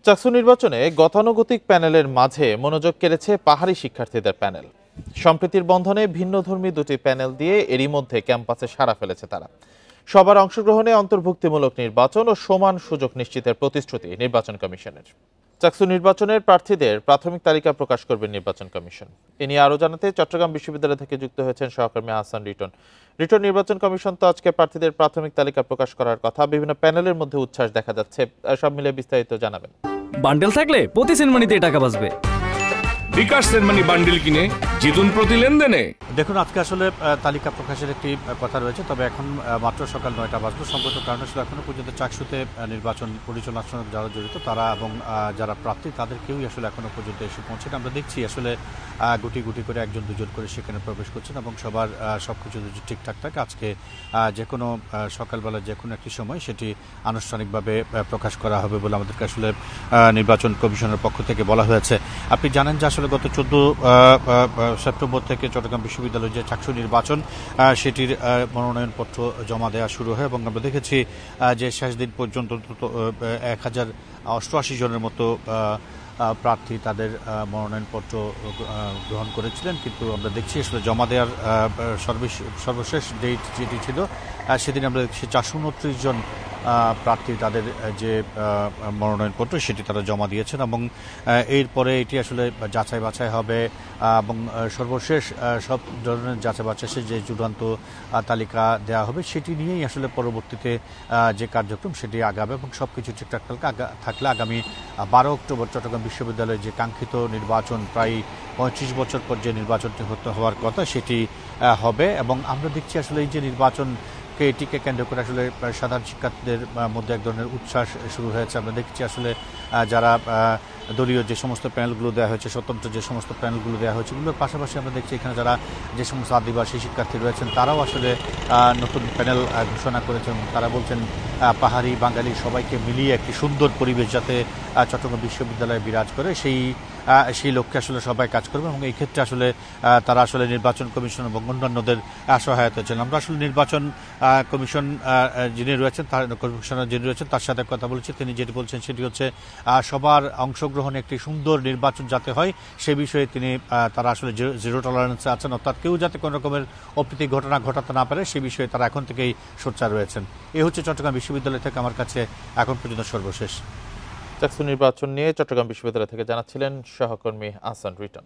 চাকসু নির্বাচনে গতানুগতিক প্যানেলের মাঝে মনোযোগ কেড়েছে পাহাড়ি শিক্ষার্থীদের প্যানেল। সম্প্রীতির বন্ধনে ভিন্নধর্মী দুটি প্যানেল দিয়ে এরই মধ্যে ক্যাম্পাসে সাড়া ফেলেছে তারা। সবার অংশগ্রহণে অন্তর্ভুক্তিমূলক নির্বাচন ও সমান সুযোগ নিশ্চিতের প্রতিশ্রুতি নির্বাচন কমিশনের। চাকসু নির্বাচনের প্রার্থীদের প্রাথমিক তালিকা প্রকাশ করবে নির্বাচন কমিশন। এ নিয়ে আরও জানাতে চট্টগ্রাম বিশ্ববিদ্যালয় থেকে যুক্ত হয়েছেন সহকর্মী আহসান রিটন। নির্বাচন কমিশন তো আজকে প্রার্থীদের প্রাথমিক তালিকা প্রকাশ করার কথা, বিভিন্ন প্যানেলের মধ্যে উচ্ছ্বাস দেখা যাচ্ছে, সব মিলে বিস্তারিত জানাবেন। বান্ডেল থাকলে প্রতি সেনমানিতে টাকা বাঁচবে। বিকাশ সেনমানি বান্ডেল কিনে জিতুন প্রতি লেনদেনে। দেখুন, আজকে আসলে তালিকা প্রকাশের একটি কথা রয়েছে, তবে এখন মাত্র সকাল 9টা বাজলো। সম্পর্ক কারণে আসলে এখনো পর্যন্ত চাকসুতে নির্বাচন পরিচালনার সঙ্গে যারা জড়িত তারা এবং যারা প্রার্থী তাদের কেউই আসলে এখনো পর্যন্ত এসে পৌঁছেন। আমরা দেখছি আসলে গুটি গুটি করে একজন দুজন করে সেখানে প্রবেশ করছেন এবং সবার সবকিছু যদি ঠিকঠাক থাকে আজকে যে কোনো সকালবেলা যে কোনো একটি সময় সেটি আনুষ্ঠানিকভাবে প্রকাশ করা হবে বলে আমাদেরকে আসলে নির্বাচন কমিশনের পক্ষ থেকে বলা হয়েছে। আপনি জানেন যে আসলে গত 14 সেপ্টেম্বর থেকে চট্টগ্রাম বিশ্ববিদ্যালয়ের যে চাকসু নির্বাচন সেটির মনোনয়নপত্র জমা দেওয়া শুরু হয় এবং আমরা দেখেছি যে শেষ দিন পর্যন্ত 1088 জনের মতো প্রার্থী তাদের মনোনয়নপত্র গ্রহণ করেছিলেন, কিন্তু আমরা দেখছি আসলে জমা দেওয়ার সর্বশেষ ডেট যেটি ছিল সেদিন আমরা দেখছি 429 জন প্রার্থী তাদের যে মনোনয়নপত্র সেটি তারা জমা দিয়েছেন এবং এরপরে এটি আসলে যাচাই বাছাই হবে এবং সর্বশেষ সব ধরনের যাচাই বাছাই যে চূড়ান্ত তালিকা দেওয়া হবে সেটি নিয়েই আসলে পরবর্তীতে যে কার্যক্রম সেটি আগাবে এবং সবকিছু ঠিকঠাক থাকলে আগামী 12 অক্টোবর চট্টগ্রাম বিশ্ববিদ্যালয়ের যে কাঙ্ক্ষিত নির্বাচন, প্রায় 35 বছর পর যে নির্বাচনটি হওয়ার কথা সেটি হবে। এবং আমরা দেখছি আসলে এই যে নির্বাচন এটিকে কেন্দ্র করে আসলে সাধারণ শিক্ষার্থীদের মধ্যে এক ধরনের উচ্ছ্বাস শুরু হয়েছে। আমরা দেখছি আসলে যারা দলীয় যে সমস্ত প্যানেলগুলো দেওয়া হয়েছে, স্বতন্ত্র যে সমস্ত প্যানেলগুলো দেওয়া হয়েছে এগুলোর পাশাপাশি আমরা দেখছি এখানে যারা যে সমস্ত আদিবাসী শিক্ষার্থী রয়েছেন তারাও আসলে নতুন প্যানেল ঘোষণা করেছেন। তারা বলছেন পাহাড়ি বাঙালি সবাইকে মিলিয়ে একটি সুন্দর পরিবেশ যাতে চট্টগ্রাম বিশ্ববিদ্যালয়ে বিরাজ করে সেই লক্ষ্যে আসলে সবাই কাজ করবে এবং এই ক্ষেত্রে আসলে তারা আসলে নির্বাচন কমিশন এবং অন্যান্যদের সহায়তা চান। আমরা আসলে নির্বাচন কমিশন যিনি রয়েছেন তার সাথে কথা বলেছি। তিনি যেটি বলছেন সেটি হচ্ছে সবার অংশগ্রহণে একটি সুন্দর নির্বাচন যাতে হয় সে বিষয়ে তারা আসলে জিরো টলারেন্সে আছেন, অর্থাৎ কেউ যাতে কোনো রকমের অপ্রীতি ঘটনা ঘটাতে না পারে সে বিষয়ে তারা এখন থেকেই সোচ্চার রয়েছেন। এই হচ্ছে চট্টগ্রাম বিশ্ববিদ্যালয় থেকে আমার কাছে এখন পর্যন্ত সর্বশেষ। চাকসু নির্বাচন নিয়ে চট্টগ্রাম বিশ্ববিদ্যালয় থেকে জানাচ্ছিলেন সহকর্মী আহসান রিটন।